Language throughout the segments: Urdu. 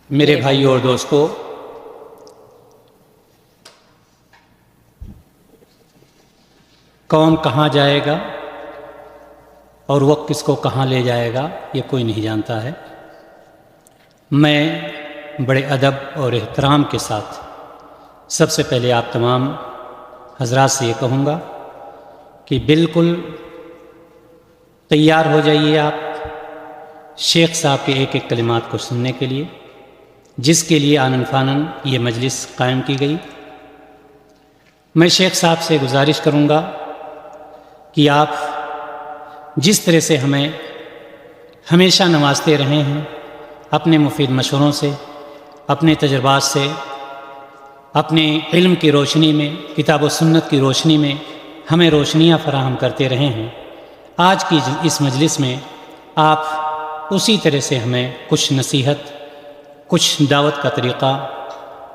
میرے بھائیوں اور دوستو، کون کہاں جائے گا اور وقت کس کو کہاں لے جائے گا یہ کوئی نہیں جانتا ہے۔ میں بڑے ادب اور احترام کے ساتھ سب سے پہلے آپ تمام حضرات سے یہ کہوں گا کہ بالکل تیار ہو جائیے آپ شیخ صاحب کے ایک ایک کلمات کو سننے کے لیے، جس کے لیے آنن فانن یہ مجلس قائم کی گئی۔ میں شیخ صاحب سے گزارش کروں گا کہ آپ جس طرح سے ہمیں ہمیشہ نوازتے رہے ہیں اپنے مفید مشوروں سے، اپنے تجربات سے، اپنے علم کی روشنی میں، کتاب و سنت کی روشنی میں ہمیں روشنیاں فراہم کرتے رہے ہیں، آج کی اس مجلس میں آپ اسی طرح سے ہمیں کچھ نصیحت، کچھ دعوت کا طریقہ،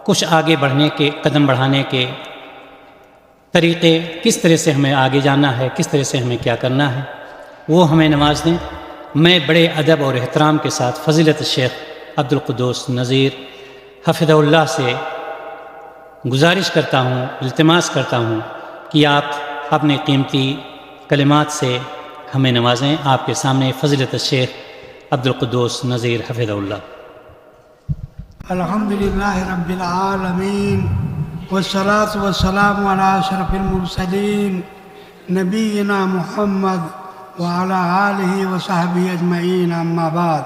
کچھ آگے بڑھنے کے، قدم بڑھانے کے طریقے، کس طرح سے ہمیں آگے جانا ہے، کس طرح سے ہمیں کیا کرنا ہے، وہ ہمیں نواز دیں۔ میں بڑے ادب اور احترام کے ساتھ فضیلت الشیخ عبدالقدوس نذیر حفظہ اللہ سے گزارش کرتا ہوں، التماس کرتا ہوں کہ آپ اپنے قیمتی کلمات سے ہمیں نوازیں۔ آپ کے سامنے فضیلت الشیخ عبدالقدوس نذیر حفظہ اللہ۔ الحمدللہ رب العالمین والصلاة والسلام علی اشرف المرسلین نبینا محمد وعلی آلہ وصحبہ اجمعین، اما بعد۔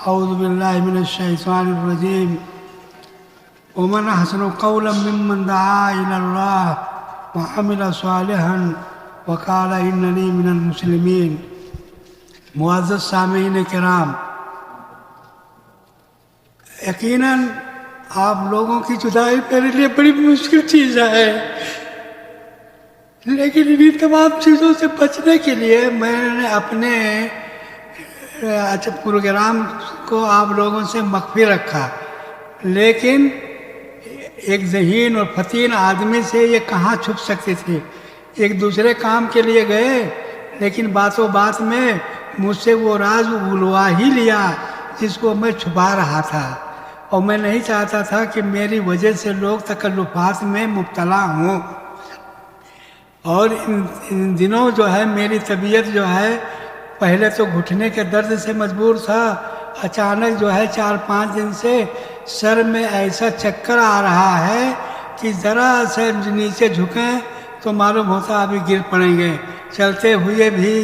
اعوذ باللہ من الشیطان الرجیم۔ ومن احسن قولا ممن دعا الی اللہ وعمل صالحا وقال اننی من المسلمین۔ معزز سامعین کرام، یقیناً آپ لوگوں کی جدائی میرے لیے بڑی مشکل چیز ہے، لیکن انہیں تمام چیزوں سے بچنے کے لیے میں نے اپنے پروگرام کو آپ لوگوں سے مخفی رکھا، لیکن ایک ذہین اور فتین آدمی سے یہ کہاں چھپ سکتے تھے۔ ایک دوسرے کام کے لیے گئے، لیکن باتوں بات میں مجھ سے وہ راز بلوا ہی لیا جس کو میں چھپا رہا تھا، اور میں نہیں چاہتا تھا کہ میری وجہ سے لوگ تکلفات میں مبتلا ہوں۔ اور ان دنوں جو ہے میری طبیعت جو ہے پہلے تو گھٹنے کے درد سے مجبور تھا، اچانک جو ہے 4-5 دن سے سر میں ایسا چکر آ رہا ہے کہ ذرا سے نیچے جھکیں تو معلوم ہوتا ابھی گر پڑیں گے، چلتے ہوئے بھی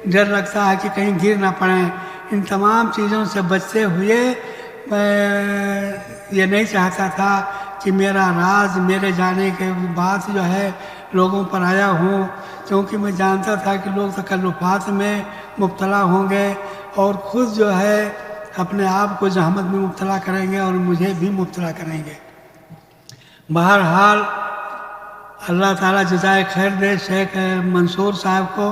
ڈر لگتا ہے کہ کہیں گر نہ پڑیں۔ ان تمام چیزوں سے بچتے ہوئے میں یہ نہیں چاہتا تھا کہ میرا راز میرے جانے کے بعد جو ہے لوگوں پر آیا ہوں، کیونکہ میں جانتا تھا کہ لوگ تکلفات میں مبتلا ہوں گے اور خود جو ہے اپنے آپ کو زحمت میں مبتلا کریں گے اور مجھے بھی مبتلا کریں گے۔ بہرحال اللہ تعالیٰ جزائے خیر دے شیخ منصور صاحب کو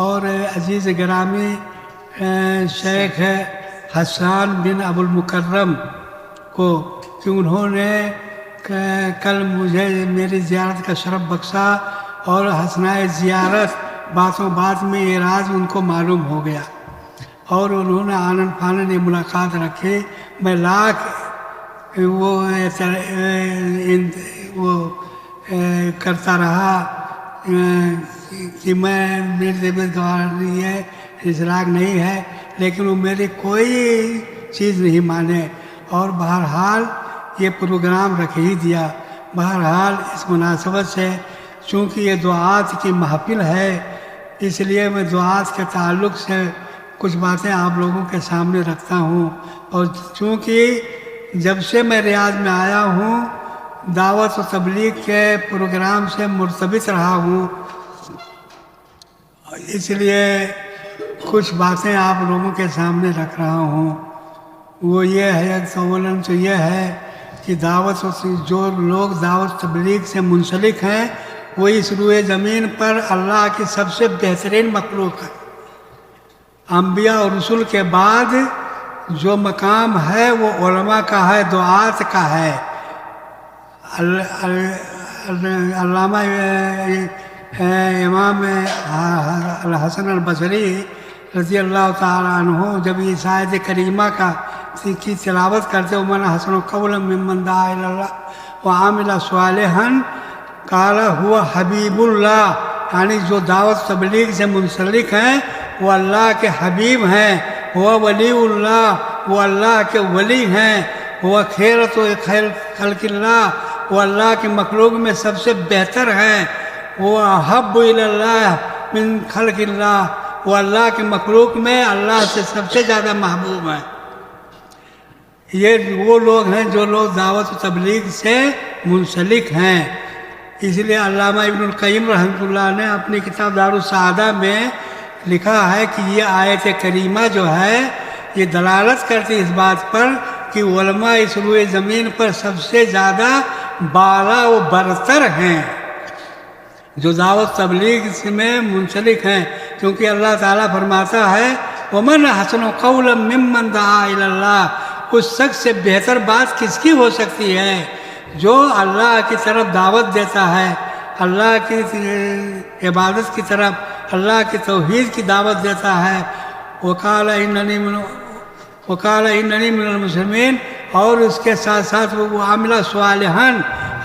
اور عزیز گرامی شیخ حسان بن ابو المکرم کو کہ انہوں نے کل مجھے میری زیارت کا شرف بخشا، اور حسنائے زیارت باتوں بات میں یہ راز ان کو معلوم ہو گیا، اور انہوں نے آنن فانن یہ ملاقات رکھی۔ میں لاکھ وہ کرتا رہا کہ میں میری طبیعت گوار نہیں ہے، اضلاع نہیں ہے، لیکن وہ میری کوئی چیز نہیں مانے، اور بہرحال یہ پروگرام رکھ ہی دیا۔ بہرحال اس مناسبت سے چونکہ یہ دعات کی محفل ہے، اس لیے میں دعات کے تعلق سے کچھ باتیں آپ لوگوں کے سامنے رکھتا ہوں۔ اور چونکہ جب سے میں ریاض میں آیا ہوں دعوت و تبلیغ کے پروگرام سے مرتبط رہا ہوں، اس لیے کچھ باتیں آپ لوگوں کے سامنے رکھ رہا ہوں۔ وہ یہ ہے اولاً تو یہ ہے کہ جو لوگ دعوت تبلیغ سے منسلک ہیں وہ اس روئے زمین پر اللہ کی سب سے بہترین مخلوق ہے۔ انبیاء اور رسول کے بعد جو مقام ہے وہ علماء کا ہے، دعات کا ہے۔ علامہ امام الحسن البصری رضی اللہ تعالیٰ عنہ جب اس آیت کریمہ کا کی تلاوت کرتے ہو، من حسن قولا ممن دعا الی اللہ وعمل صالحا قال هو حبیب اللہ، یعنی جو دعوت تبلیغ سے منسلک ہیں وہ اللہ کے حبیب ہیں، وہ ولی اللہ، وہ اللہ کے ولی ہیں، وہ خیرت و خیر خلق اللہ، وہ اللہ کے مخلوق میں سب سے بہتر ہیں، وہ احب الی اللہ من خلق اللہ، وہ اللہ کے مخلوق میں اللہ سے سب سے زیادہ محبوب ہیں۔ یہ وہ لوگ ہیں جو لوگ دعوت و تبلیغ سے منسلک ہیں۔ اس لیے علامہ ابن القیم رحمۃ اللہ نے اپنی کتاب دار السعادہ میں لکھا ہے کہ یہ آیت کریمہ جو ہے یہ دلالت کرتی اس بات پر کہ علماء اس روئے زمین پر سب سے زیادہ بالا و برتر ہیں جو دعوت تبلیغ میں منسلک ہیں، کیونکہ اللہ تعالیٰ فرماتا ہے وَمَنْ أَحْسَنُ قَوْلًا مِّمَّنْ دَعَا إِلَى اللَّهِ، اس شخص سے بہتر بات کس کی ہو سکتی ہے جو اللہ کی طرف دعوت دیتا ہے، اللہ کی عبادت کی طرف، اللہ کی توحید کی دعوت دیتا ہے۔ وَقَالَ إِنَّنِي مِنَ الْمُسْلِمِينَ، اور اس کے ساتھ ساتھ وہ عاملہ صالحاً،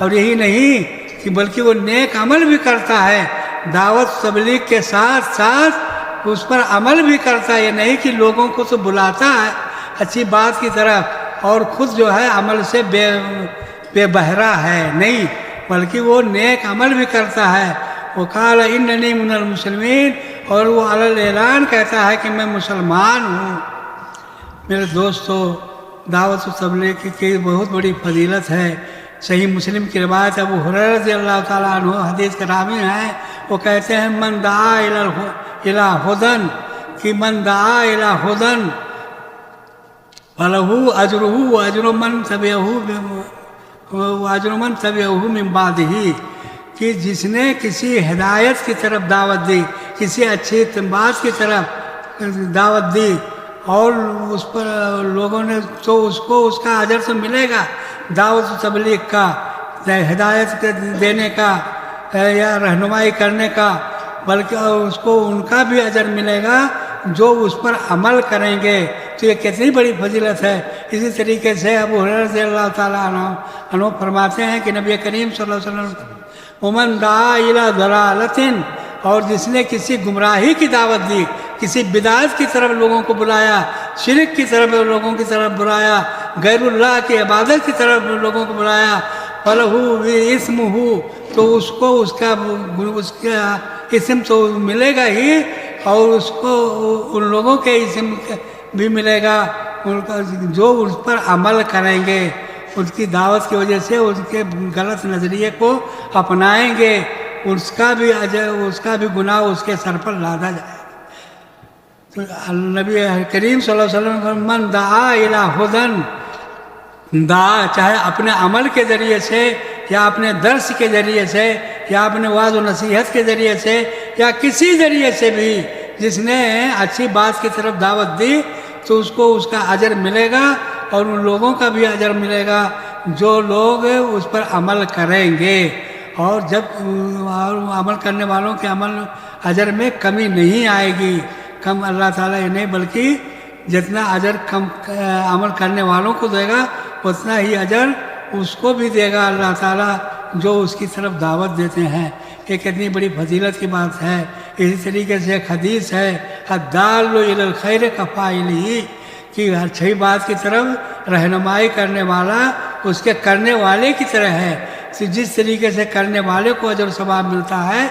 اور یہی نہیں کہ بلکہ وہ نیک عمل بھی کرتا ہے، دعوت تبلیغ کے ساتھ ساتھ اس پر عمل بھی کرتا ہے۔ یہ نہیں کہ لوگوں کو تو بلاتا ہے اچھی بات کی طرف اور خود جو ہے عمل سے بے بہرا ہے، نہیں، بلکہ وہ نیک عمل بھی کرتا ہے۔ وقال اننی من المسلمین، اور وہ علی الاعلان کہتا ہے کہ میں مسلمان ہوں۔ میرے دوستو، دعوت و تبلیغ کی بہت بڑی فضیلت ہے۔ صحیح مسلم کی روایت ابو ہریرہ رضی اللہ تعالیٰ عنہ حدیث کے راوی ہیں، وہ کہتے ہیں من دعا الی ہدن، کہ من دعا الی ہدن فلہ اجرہ واجر من تبعہ من بعدہ، کہ جس نے کسی ہدایت کی طرف دعوت دی، کسی اچھی بات کی طرف دعوت دی اور اس پر لوگوں نے، تو اس کو اس کا اجر تو ملے گا، دعوت و تبلیغ کا، ہدایت دینے کا یا رہنمائی کرنے کا، بلکہ اس کو ان کا بھی اجر ملے گا جو اس پر عمل کریں گے۔ تو یہ کتنی بڑی فضیلت ہے۔ اسی طریقے سے ابو ہریرہ رضی اللہ تعالیٰ عنہ فرماتے ہیں کہ نبی کریم صلی اللہ علیہ وسلم ومن دعا الی ضلالۃ، اور جس نے کسی گمراہی کی دعوت دی، کسی بدعت کی طرف لوگوں کو بلایا، شرک کی طرف لوگوں کی طرف بلایا، غیر اللہ کی عبادت کی طرف لوگوں کو بلایا، فلہ اسمہ، تو اس کو اس کا اسم تو ملے گا ہی، اور اس کو ان لوگوں کے اسم بھی ملے گا جو اس پر عمل کریں گے، اس کی دعوت کی وجہ سے اس کے غلط نظریے کو اپنائیں گے، اس کا بھی اجر، اس کا بھی گناہ اس کے سر پر لادا جائے گا۔ تو نبی کریم صلی اللہ علیہ وسلم من دعا الی ہدن، دعا چاہے اپنے عمل کے ذریعے سے یا اپنے درس کے ذریعے سے یا اپنے وعظ و نصیحت کے ذریعے سے یا کسی ذریعے سے بھی جس نے اچھی بات کی طرف دعوت دی تو اس کو اس کا اجر ملے گا، اور ان لوگوں کا بھی اجر ملے گا جو لوگ اس پر عمل کریں گے۔ اور جب عمل کرنے والوں کے عمل اجر میں کمی نہیں آئے گی، کم اللہ تعالیٰ ہی نہیں بلکہ جتنا اجر کم عمل کرنے والوں کو دے گا اتنا ہی اجر اس کو بھی دے گا اللہ تعالیٰ جو اس کی طرف دعوت دیتے ہیں۔ یہ کتنی بڑی فضیلت کی بات ہے۔ اسی طریقے سے ایک حدیث ہے الدال الی الخیر کفاعلہ، کہ اچھی بات کی طرف رہنمائی کرنے والا اس کے کرنے والے کی طرح ہے۔ جس طریقے سے کرنے والے کو اجر و ثواب ملتا ہے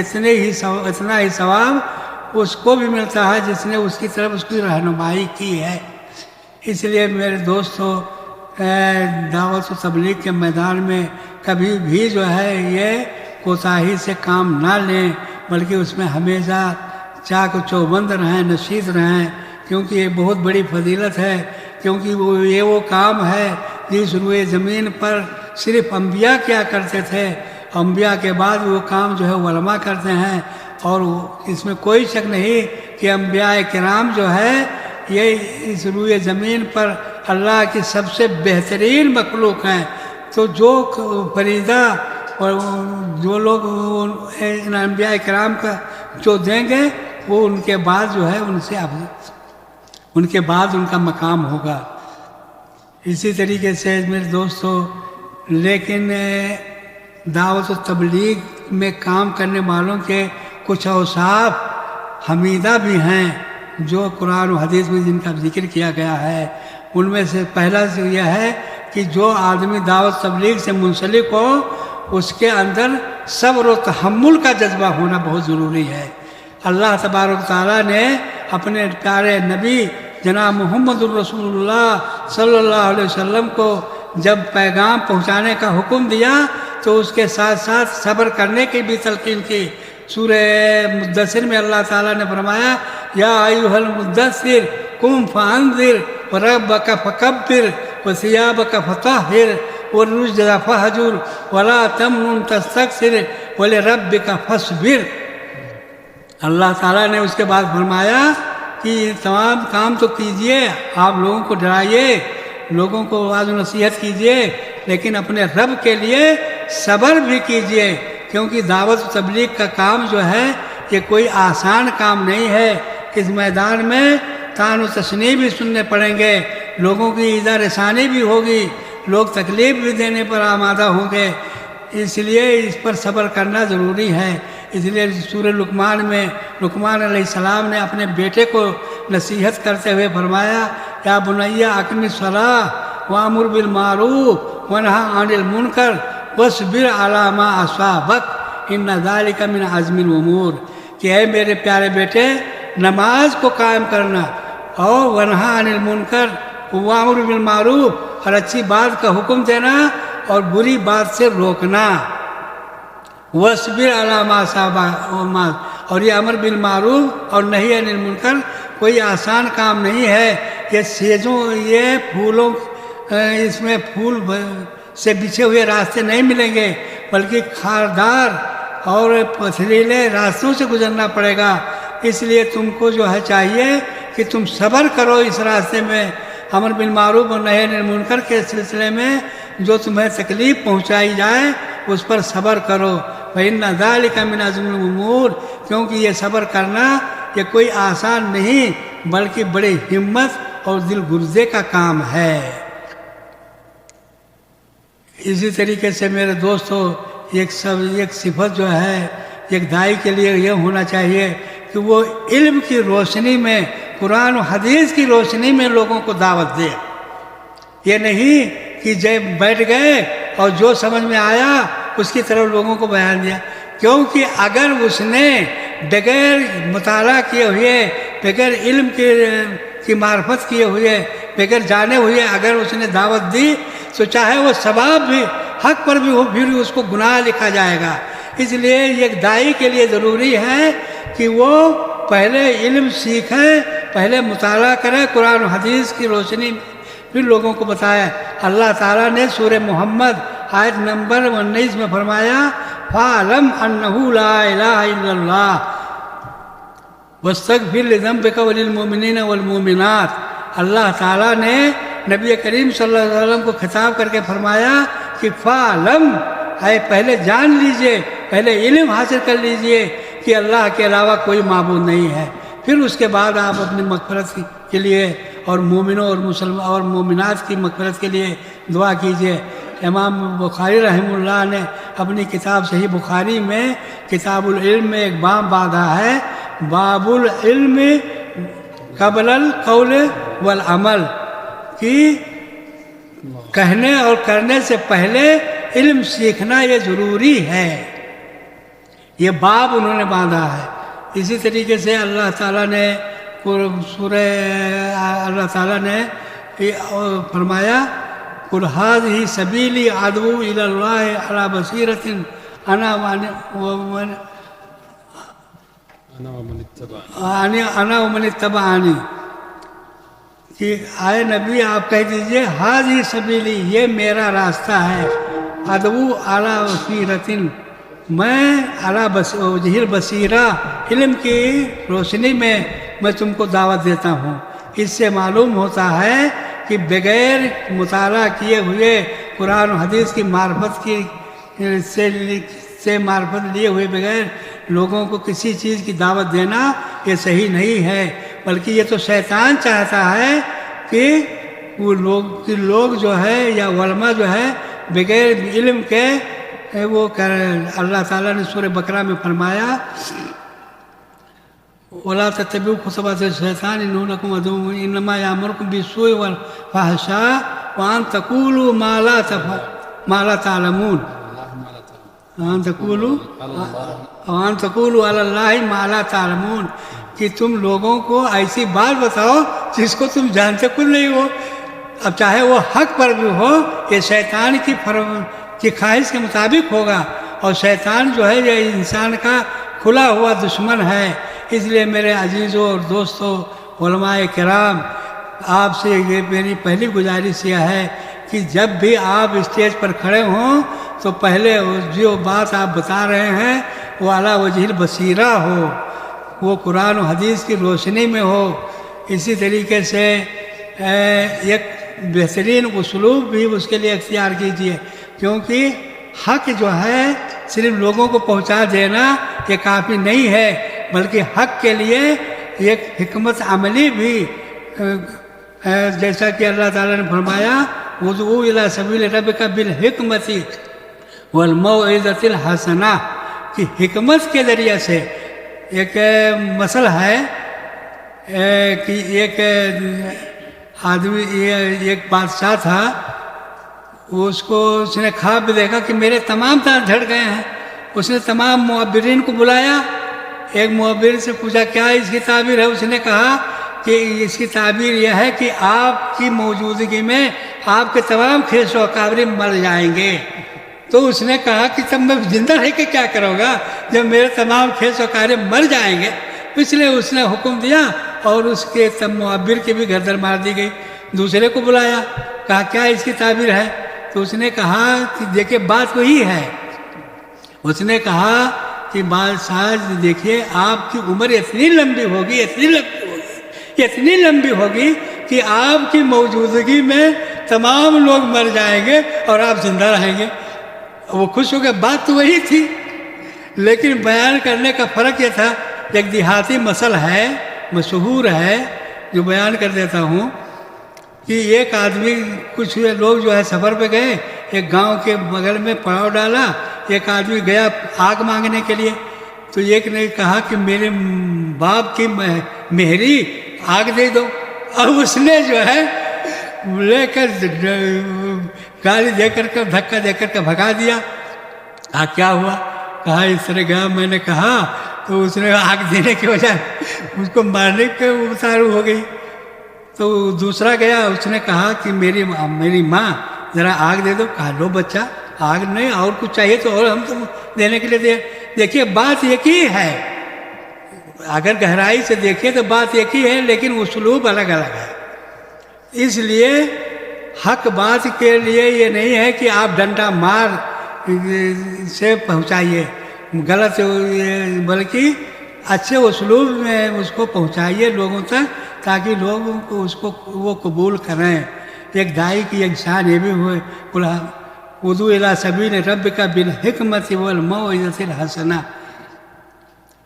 اتنا ہی ثواب اس کو بھی ملتا ہے جس نے اس کی طرف اس کی رہنمائی کی ہے۔ اس لیے میرے دوستو، دعوت و تبلیغ کے میدان میں کبھی بھی جو ہے یہ کوتاہی سے کام نہ لیں، بلکہ اس میں ہمیشہ چاق و چوبند رہیں، نشیط رہیں، کیونکہ یہ بہت بڑی فضیلت ہے۔ کیونکہ یہ وہ کام ہے جس روئے زمین پر صرف انبیاء کیا کرتے تھے، انبیاء کے بعد وہ کام جو ہے علماء کرتے ہیں، اور اس میں کوئی شک نہیں کہ انبیاء کرام جو ہے یہ اس روئے زمین پر اللہ کی سب سے بہترین مخلوق ہیں۔ تو جو فریضہ اور جو لوگ ان انبیاء کرام کا جو دیں گے وہ ان کے بعد جو ہے ان سے ان کے بعد ان کا مقام ہوگا۔ اسی طریقے سے میرے دوستو، لیکن دعوت و تبلیغ میں کام کرنے والوں کے کچھ اوصاف حمیدہ بھی ہیں جو قرآن و حدیث میں جن کا ذکر کیا گیا ہے۔ ان میں سے پہلا یہ ہے کہ جو آدمی دعوت تبلیغ سے منسلک ہو اس کے اندر صبر و تحمل کا جذبہ ہونا بہت ضروری ہے۔ اللہ تبارک تعالیٰ نے اپنے پیارے نبی جناب محمد الرسول اللہ صلی اللہ علیہ وسلم کو جب پیغام پہنچانے کا حکم دیا تو اس کے ساتھ ساتھ صبر کرنے کی بھی تلقین کی۔ سورہ مدثر میں اللہ تعالیٰ نے فرمایا یا ایھا المدثر قم فانذر وربک فکبر وثیابک فطہر والرجز فہجر ولا تمنن تستکثر ولربک فاصبر۔ اللہ تعالیٰ نے اس کے بعد فرمایا کہ یہ تمام کام تو کیجئے، آپ لوگوں کو ڈرائیے، لوگوں کو واعظ و نصیحت کیجئے، لیکن اپنے رب کے لیے صبر بھی کیجئے، کیونکہ دعوت و تبلیغ کا کام جو ہے یہ کوئی آسان کام نہیں ہے۔ اس میدان میں طعن و تشنیع بھی سننے پڑیں گے، لوگوں کی ایذا رسانی بھی ہوگی، لوگ تکلیف بھی دینے پر آمادہ ہوں گے، اس لیے اس پر صبر کرنا ضروری ہے۔ اس لیے سورہ لقمان میں لقمان علیہ السلام نے اپنے بیٹے کو نصیحت کرتے ہوئے فرمایا یا بنی اقم الصلاۃ وامر بالمعروف ونہی عن المنکر واصبر علی ما اصابک ان ذلک من عزم الامور، کہ اے میرے پیارے بیٹے نماز کو قائم کرنا اور ونہی عن المنکر وامر بالمعروف اور اچھی بات کا حکم دینا اور بری بات سے روکنا، وَاصْبِرْ عَلَىٰ مَا أَصَابَكَ، اور یہ امر بالمعروف اور نہی عن المنکر کوئی آسان کام نہیں ہے۔ یہ سیزوں، یہ پھولوں، اس میں پھول سے بچھے ہوئے راستے نہیں ملیں گے، بلکہ خاردار اور پتھریلے راستوں سے گزرنا پڑے گا۔ اس لیے تم کو جو ہے چاہیے کہ تم صبر کرو اس راستے میں، امر بالمعروف اور نہی عن المنکر کے سلسلے میں جو تمہیں تکلیف پہنچائی جائے اس پر صبر کرو۔ فَإِنَّ ذَلِكَ مِنْ عَزْمِ الْأُمُورِ، کیونکہ یہ صبر کرنا یہ کوئی آسان نہیں بلکہ بڑی ہمت اور دل گرزے کا کام ہے۔ اسی طریقے سے میرے دوستو ایک صفت جو ہے ایک داعی کے لیے یہ ہونا چاہیے کہ وہ علم کی روشنی میں، قرآن و حدیث کی روشنی میں لوگوں کو دعوت دے۔ یہ نہیں کہ جب بیٹھ گئے اور جو سمجھ میں آیا اس کی طرف لوگوں کو بیان دیا، کیونکہ اگر اس نے بغیر مطالعہ کیے ہوئے، بغیر علم کی معرفت کیے ہوئے، بغیر جانے ہوئے اگر اس نے دعوت دی تو چاہے وہ ثواب بھی حق پر بھی ہو پھر اس کو گناہ لکھا جائے گا۔ اس لیے ایک داعی کے لیے ضروری ہے کہ وہ پہلے علم سیکھے، پہلے مطالعہ کرے قرآن و حدیث کی روشنی میں، پھر لوگوں کو بتایا۔ اللہ تعالیٰ نے سورہ محمد آیت نمبر 19 میں فرمایا فَاعْلَمْ أَنَّهُ لَا إِلَٰهَ إِلَّا اللَّهُ وَاسْتَغْفِرْ لِذَنبِكَ وَلِلْمُؤْمِنِينَ وَالْمُؤْمِنَاتِ۔ اللہ تعالیٰ نے نبی کریم صلی اللہ علیہ وسلم کو خطاب کر کے فرمایا کہ فَاعْلَمْ، اے پہلے جان لیجئے، پہلے علم حاصل کر لیجئے کہ اللہ کے علاوہ کوئی معبود نہیں ہے، پھر اس کے بعد آپ اپنی مغفرت کے لیے اور مومنوں اور مسلمان اور مومنات کی مغفرت کے لیے دعا کیجئے۔ امام بخاری رحمہ اللہ نے اپنی کتاب صحیح بخاری میں کتاب العلم میں ایک باب باندھا ہے، باب العلم قبل القول والعمل، کہ کہنے اور کرنے سے پہلے علم سیکھنا یہ ضروری ہے، یہ باب انہوں نے باندھا ہے۔ اسی طریقے سے اللہ تعالیٰ نے فرمایا قُلْ هَٰذِهِ سَبِيلِي أَدْعُو إِلَى اللَّهِ عَلَىٰ بَصِيرَةٍ أَنَا وَمَنِ اتَّبَعَنِي، کہ آئے نبی آپ کہہ دیجئے هَٰذِهِ سَبِيلِي، یہ میرا راستہ ہے، أَدْعُو عَلَىٰ بَصِيرَةٍ، میں علی وجہ البصیرہ، علم کی روشنی میں میں تم کو دعوت دیتا ہوں۔ اس سے معلوم ہوتا ہے کہ بغیر مطالعہ کیے ہوئے قرآن و حدیث کی معرفت سے معرفت لیے ہوئے بغیر لوگوں کو کسی چیز کی دعوت دینا یہ صحیح نہیں ہے، بلکہ یہ تو شیطان چاہتا ہے کہ وہ لوگ جو ہے یا علماء جو ہے بغیر علم کے وہ اللہ تعالیٰ نے سورہ بقرہ میں فرمایا وَلَا تَتَّبِعُوا خُطُوَاتِ الشَّيْطَانِ إِنَّهُ لَكُمْ عَدُوٌّ مُّبِينٌ إِنَّمَا يَأْمُرُكُم بِالسُّوءِ وَالْفَحْشَاءِ وَأَن تَقُولُوا مَا لَا تَعْلَمُونَ وَأَن تَقُولُوا عَلَى اللَّهِ مَا لَا تَعْلَمُونَ کہ تم لوگوں کو ایسی بات بتاؤ جس کو تم جانتے کچھ نہیں ہو. اب چاہے وہ حق پر بھی ہو یہ شیطان کی خواہش کے مطابق ہوگا، اور شیطان جو ہے یہ انسان کا کھلا ہوا دشمن ہے. اس لیے میرے عزیزوں اور دوستوں علماء کرام، آپ سے یہ میری پہلی گزارش یہ ہے کہ جب بھی آپ اسٹیج پر کھڑے ہوں تو پہلے جو بات آپ بتا رہے ہیں وہ اعلیٰ وجہ البصیرہ ہو، وہ قرآن و حدیث کی روشنی میں ہو. اسی طریقے سے ایک بہترین اسلوب بھی اس کے لیے اختیار کیجیے، کیونکہ حق جو ہے صرف لوگوں کو پہنچا دینا یہ کافی نہیں ہے، بلکہ حق کے لیے ایک حکمت عملی بھی جیسا کہ اللہ تعالیٰ نے فرمایا وَادْعُوا إِلَىٰ سَبِيلِ رَبِّكَ بِالْحِکْمَةِ وَالْمَوْعِظَةِ الْحَسَنَةِ کہ حکمت کے ذریعے سے ایک مسئلہ ہے کہ ایک آدمی ایک بادشاہ تھا، اس نے خواب بھی دیکھا کہ میرے تمام تار جھڑ گئے ہیں. اس نے تمام معبرین کو بلایا، ایک معبر سے پوچھا کیا اس کی تعبیر ہے. اس نے کہا کہ اس کی تعبیر یہ ہے کہ آپ کی موجودگی میں آپ کے تمام کھیس و اکابر مر جائیں گے. تو اس نے کہا کہ تب میں زندہ رہ کے کیا کروں گا جب میرے تمام کھیس و اکابر مر جائیں گے. اس لیے اس نے حکم دیا اور اس کے معبر کی بھی گردن مار دی گئی. دوسرے کو بلایا، کہا کیا اس کی تعبیر ہے. تو اس نے کہا کہ دیکھیے بات وہی ہے. اس نے کہا کہ بادشاہ دیکھیے آپ کی عمر اتنی لمبی ہوگی کہ آپ کی موجودگی میں تمام لوگ مر جائیں گے اور آپ زندہ رہیں گے. وہ خوش ہو گئے. بات تو وہی تھی، لیکن بیان کرنے کا فرق یہ تھا. ایک دیہاتی مسئلہ ہے مشہور ہے جو بیان کر دیتا ہوں کہ ایک آدمی کچھ لوگ جو ہے سفر پہ گئے، ایک گاؤں کے بغل میں پڑاؤ ڈالا. ایک آدمی گیا آگ مانگنے کے لیے، تو ایک نے کہا کہ میرے باپ کی مہری آگ دے دو. اور اس نے جو ہے لے کر گالی دے کر دھکا دے کر کے بھگا دیا. کیا ہوا؟ کہا اس طرح گیا میں نے کہا، تو اس نے آگ دینے کی وجہ اس کو مارنے کے اتارو ہو گئی. تو دوسرا گیا، اس نے کہا کہ میری ماں ذرا آگ دے دو. کہا لو بچہ آگ نہیں اور کچھ چاہیے تو اور ہم تو دینے کے لیے دے. دیکھیے بات ایک ہی ہے، اگر گہرائی سے دیکھیے تو بات ایک ہی ہے، لیکن اسلوب الگ الگ ہے. اس لیے حق بات کے لیے یہ نہیں ہے کہ آپ ڈنڈا مار سے پہنچائیے غلط، بلکہ اچھے اسلوب میں اس کو پہنچائیے لوگوں تک تاکہ لوگ اس کو وہ قبول کریں. ایک دائی کی ایک شان یہ بھی ہوئے ادعو الی سبیل ربک بالحکمۃ والموعظۃ الحسنہ.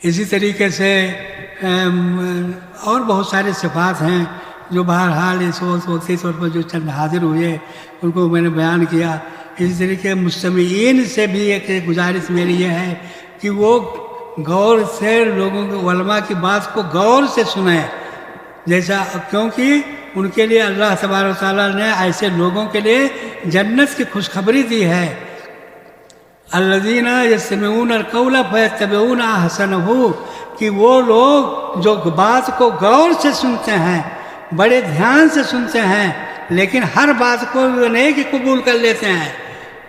اسی طریقے سے اور بہت سارے صفات ہیں جو بہرحال اس وقتی طور پر جو چند حاضر ہوئے ان کو میں نے بیان کیا. اسی طریقے مستمعین سے بھی ایک گزارش میری یہ ہے کہ وہ غور سے لوگوں کے علماء کی بات کو غور سے سنیں، جیسا کیونکہ ان کے لیے اللہ تبارک و تعالیٰ نے ایسے لوگوں کے لیے جنت کی خوشخبری دی ہے. الذین یستمعون القول فیتبعون احسنہ، کہ وہ لوگ جو بات کو غور سے سنتے ہیں، بڑے دھیان سے سنتے ہیں، لیکن ہر بات کو نہیں کہ قبول کر لیتے ہیں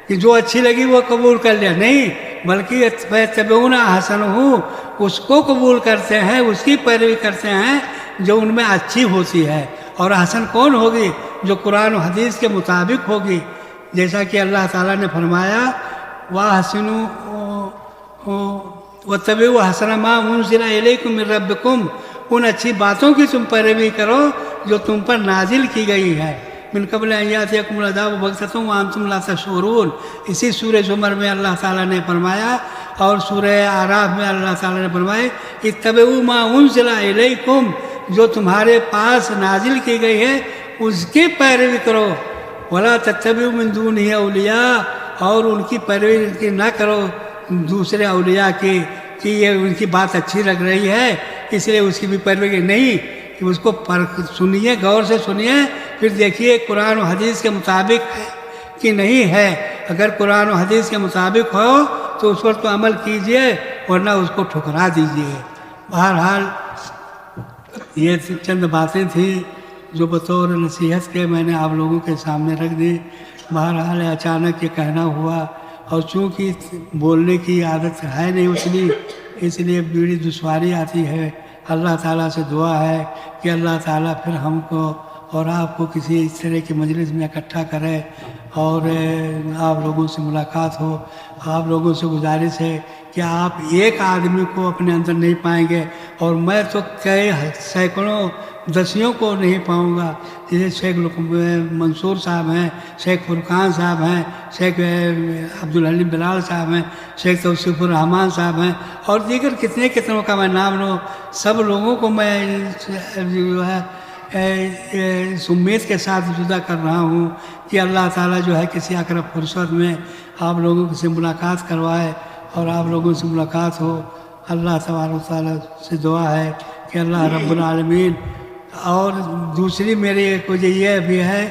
کہ جو اچھی لگی وہ قبول کر لیا، نہیں، بلکہ فیتبعون احسنہ اس کو قبول کرتے ہیں، اس کی پیروی کرتے ہیں جو ان میں اچھی ہوتی ہے. اور احسن کون ہوگی؟ جو قرآن و حدیث کے مطابق ہوگی. جیسا کہ اللہ تعالیٰ نے فرمایا وَأَحْسِنُوا وَاتَّبِعُوا أَحْسَنَ مَا أُنزِلَ إِلَيْكُم مِّن رَّبِّكُمْ، ان اچھی باتوں کی تم پیروی کرو جو تم پر نازل کی گئی ہے. من قبل ان یاتیکم العذاب بغتۃ وانتم لا تشعرون، اسی سورہ زمر میں اللہ تعالیٰ نے فرمایا، اور سورہ اعراف میں اللہ تعالیٰ نے فرمایا اتبعوا ما انزل الیکم، جو تمہارے پاس نازل کی گئی ہے اس کی پیروی کرو. ولا تتبعوا من دونه اولیاء، اور ان کی پیروی نہ کرو دوسرے اولیاء کی کہ یہ ان کی بات اچھی لگ رہی ہے اس لیے اس کی بھی پیروی نہیں. کہ اس کو سنیے، غور سے سنیے، پھر دیکھیے قرآن و حدیث کے مطابق ہے کہ نہیں ہے. اگر قرآن و حدیث کے مطابق ہو تو اس پر تو عمل کیجئے، ورنہ اس کو ٹھکرا دیجئے. بہرحال یہ چند باتیں تھیں جو بطور نصیحت کے میں نے آپ لوگوں کے سامنے رکھ دی. بہرحال اچانک یہ کہنا ہوا، اور چونکہ بولنے کی عادت ہے نہیں اتنی، اس لیے بڑی دشواری آتی ہے. اللہ تعالیٰ سے دعا ہے کہ اللہ تعالیٰ پھر ہم کو اور آپ کو کسی اس طرح کی مجلس میں اکٹھا کرے اور آپ لوگوں سے ملاقات ہو. آپ لوگوں سے گزارش ہے کہ آپ ایک آدمی کو اپنے اندر نہیں پائیں گے، اور میں تو کئی سینکڑوں دسیوں کو نہیں پاؤں گا. جیسے شیخ منصور صاحب ہیں، شیخ فرقان صاحب ہیں، شیخ عبدالحلیم بلال صاحب ہیں، شیخ توصیف الرحمان صاحب ہیں، اور دیگر کتنوں کا میں نام لوں. سب لوگوں کو میں جو ہے اس امید کے ساتھ جدا کر رہا ہوں کہ اللہ تعالیٰ جو ہے کسی اقرب فرصت میں آپ لوگوں سے ملاقات کروائے اور آپ لوگوں سے ملاقات ہو. اللہ تبارک و تعالیٰ سے دعا ہے کہ اللہ رب العالمین. اور دوسری میری ایک وجہ یہ بھی ہے،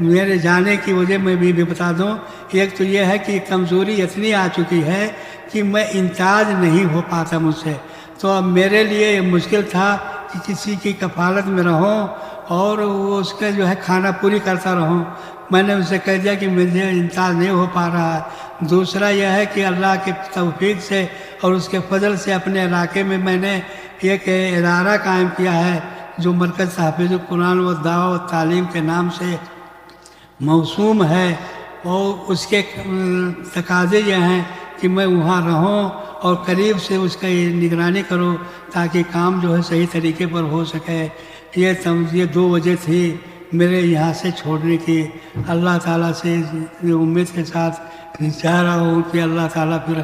میرے جانے کی وجہ میں بھی بتا دوں. ایک تو یہ ہے کہ کمزوری اتنی آ چکی ہے کہ میں انتاج نہیں ہو پاتا مجھ سے. تو اب میرے لیے یہ مشکل تھا کہ کسی کی کفالت میں رہوں اور وہ اس کا جو ہے کھانا پوری کرتا رہوں. میں نے اسے کہہ دیا کہ مجھے انتاج نہیں ہو پا رہا ہے. دوسرا یہ ہے کہ اللہ کے توفیق سے اور اس کے فضل سے اپنے علاقے میں میں نے ایک ادارہ قائم کیا ہے جو مرکز تحفیظ القرآن و دعوت و تعلیم کے نام سے موسوم ہے، اور اس کے تقاضے یہ ہیں کہ میں وہاں رہوں اور قریب سے اس کا نگرانی کروں تاکہ کام جو ہے صحیح طریقے پر ہو سکے. یہ دو وجہ تھی میرے یہاں سے چھوڑنے کی. اللہ تعالیٰ سے امید کے ساتھ چاہ رہا ہوں کہ اللہ تعالیٰ پھر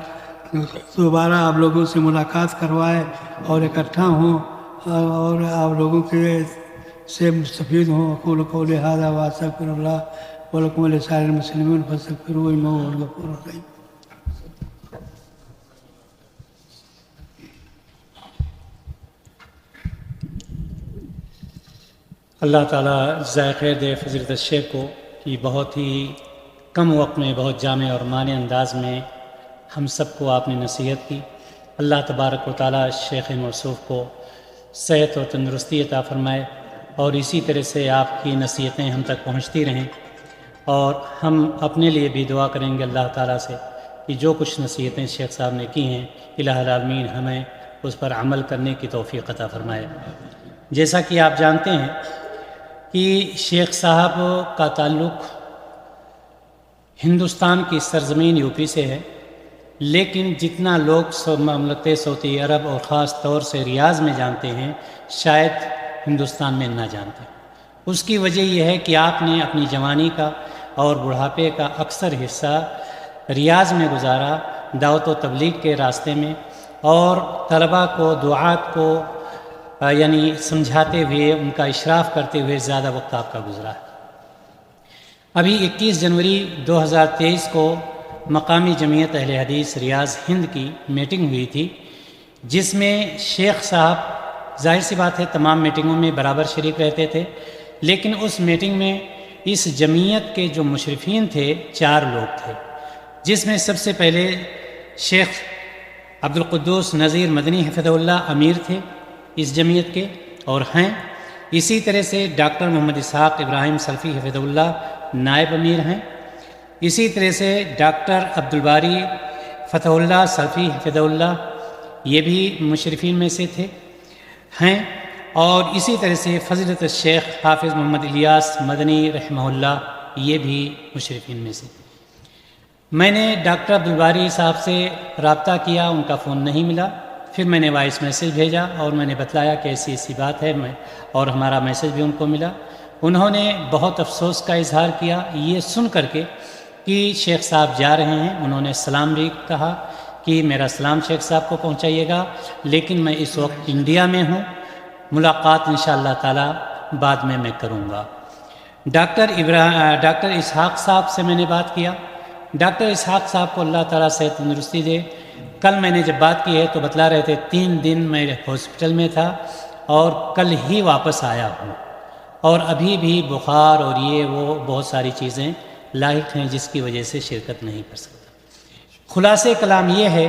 دوبارہ آپ لوگوں سے ملاقات کروائے اور اکٹھا ہوں اور آپ لوگوں کے سے مستفید ہوں. اقول قولی ھذا واستغفر اللہ ولکم ولسائر المسلمین فاستغفروہ انہ ھو الغفور الرحیم. اللہ تعالیٰ جزائے خیر دے فضیلت الشیخ کو کہ بہت ہی کم وقت میں بہت جامع اور معنی انداز میں ہم سب کو آپ نے نصیحت کی. اللہ تبارک و تعالیٰ شیخ موصوف کو صحت و تندرستی عطا فرمائے اور اسی طرح سے آپ کی نصیحتیں ہم تک پہنچتی رہیں. اور ہم اپنے لیے بھی دعا کریں گے اللہ تعالیٰ سے کہ جو کچھ نصیحتیں شیخ صاحب نے کی ہیں الہ العالمین ہمیں اس پر عمل کرنے کی توفیق عطا فرمائے. جیسا کہ آپ جانتے ہیں کہ شیخ صاحب کا تعلق ہندوستان کی سرزمین یوپی سے ہے، لیکن جتنا لوگ مملکت سعودی عرب اور خاص طور سے ریاض میں جانتے ہیں شاید ہندوستان میں نہ جانتے. اس کی وجہ یہ ہے کہ آپ نے اپنی جوانی کا اور بڑھاپے کا اکثر حصہ ریاض میں گزارا دعوت و تبلیغ کے راستے میں، اور طلباء کو دعات کو یعنی سمجھاتے ہوئے ان کا اشراف کرتے ہوئے زیادہ وقت آپ کا گزرا ہے. ابھی 21 جنوری 2023 کو مقامی جمعیت اہل حدیث ریاض ہند کی میٹنگ ہوئی تھی، جس میں شیخ صاحب ظاہر سی بات ہے تمام میٹنگوں میں برابر شریک رہتے تھے، لیکن اس میٹنگ میں اس جمعیت کے جو مشرفین تھے 4 لوگ تھے، جس میں سب سے پہلے شیخ عبدالقدوس نذیر مدنی حفظہ اللہ امیر تھے اس جمعیت کے اور ہیں. اسی طرح سے ڈاکٹر محمد اسحاق ابراہیم سلفی حفظہ اللہ نائب امیر ہیں. اسی طرح سے ڈاکٹر عبدالباری فتح اللہ سلفی حفظہ اللہ یہ بھی مشرفین میں سے ہیں. اور اسی طرح سے فضیلت الشیخ حافظ محمد الیاس مدنی رحمہ اللہ یہ بھی مشرفین میں سے. میں نے ڈاکٹر عبدالباری صاحب سے رابطہ کیا، ان کا فون نہیں ملا. پھر میں نے وائس میسیج بھیجا اور میں نے بتلایا کہ ایسی بات ہے اور ہمارا میسیج بھی ان کو ملا. انہوں نے بہت افسوس کا اظہار کیا یہ سن کر کے کہ شیخ صاحب جا رہے ہیں. انہوں نے سلام بھی کہا کہ میرا سلام شیخ صاحب کو پہنچائیے گا، لیکن میں اس وقت انڈیا میں ہوں، ملاقات انشاءاللہ تعالی بعد میں کروں گا. ڈاکٹر اسحاق صاحب سے میں نے بات کیا. ڈاکٹر اسحاق صاحب کو اللہ تعالیٰ سے تندرستی دے. کل میں نے جب بات کی ہے تو بتلا رہے تھے 3 دن میں ہاسپٹل میں تھا اور کل ہی واپس آیا ہوں، اور ابھی بھی بخار اور یہ وہ بہت ساری چیزیں لاحق ہیں جس کی وجہ سے شرکت نہیں کر سکتا. خلاصے کلام یہ ہے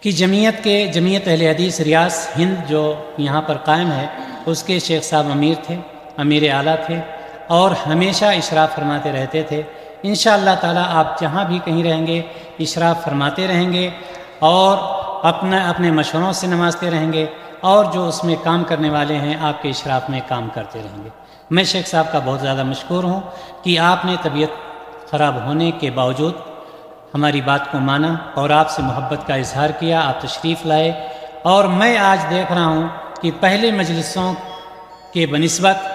کہ جمعیت اہل حدیث ریاض ہند جو یہاں پر قائم ہے، اس کے شیخ صاحب امیر تھے، امیر اعلیٰ تھے، اور ہمیشہ اشراف فرماتے رہتے تھے. انشاءاللہ تعالیٰ آپ جہاں بھی کہیں رہیں گے اشراف فرماتے رہیں گے اور اپنے مشوروں سے نوازتے رہیں گے، اور جو اس میں کام کرنے والے ہیں آپ کے اشراف میں کام کرتے رہیں گے. میں شیخ صاحب کا بہت زیادہ مشکور ہوں کہ آپ نے طبیعت خراب ہونے کے باوجود ہماری بات کو مانا اور آپ سے محبت کا اظہار کیا، آپ تشریف لائے. اور میں آج دیکھ رہا ہوں کہ پہلے مجلسوں کے بنسبت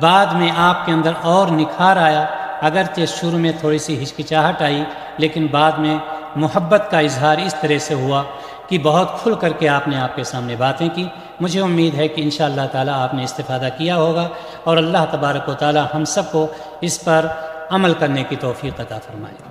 بعد میں آپ کے اندر اور نکھار آیا. اگرچہ شروع میں تھوڑی سی ہچکچاہٹ آئی، لیکن بعد میں محبت کا اظہار اس طرح سے ہوا کہ بہت کھل کر کے آپ نے آپ کے سامنے باتیں کی. مجھے امید ہے کہ انشاءاللہ تعالیٰ آپ نے استفادہ کیا ہوگا، اور اللہ تبارک و تعالیٰ ہم سب کو اس پر عمل کرنے کی توفیق عطا فرمائے.